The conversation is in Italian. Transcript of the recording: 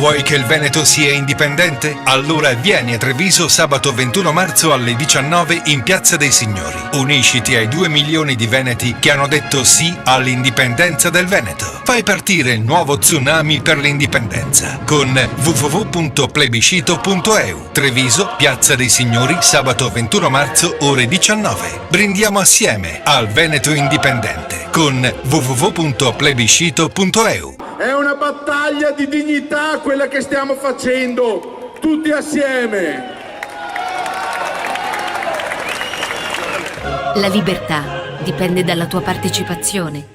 Vuoi che il Veneto sia indipendente? Allora vieni a Treviso sabato 21 marzo alle 19 in Piazza dei Signori. Unisciti ai 2 milioni di veneti che hanno detto sì all'indipendenza del Veneto. Fai partire il nuovo tsunami per l'indipendenza con www.plebiscito.eu. Treviso, Piazza dei Signori, sabato 21 marzo, ore 19. Brindiamo assieme al Veneto indipendente con www.plebiscito.eu. È una battaglia di dignità quella che stiamo facendo, tutti assieme. La libertà dipende dalla tua partecipazione.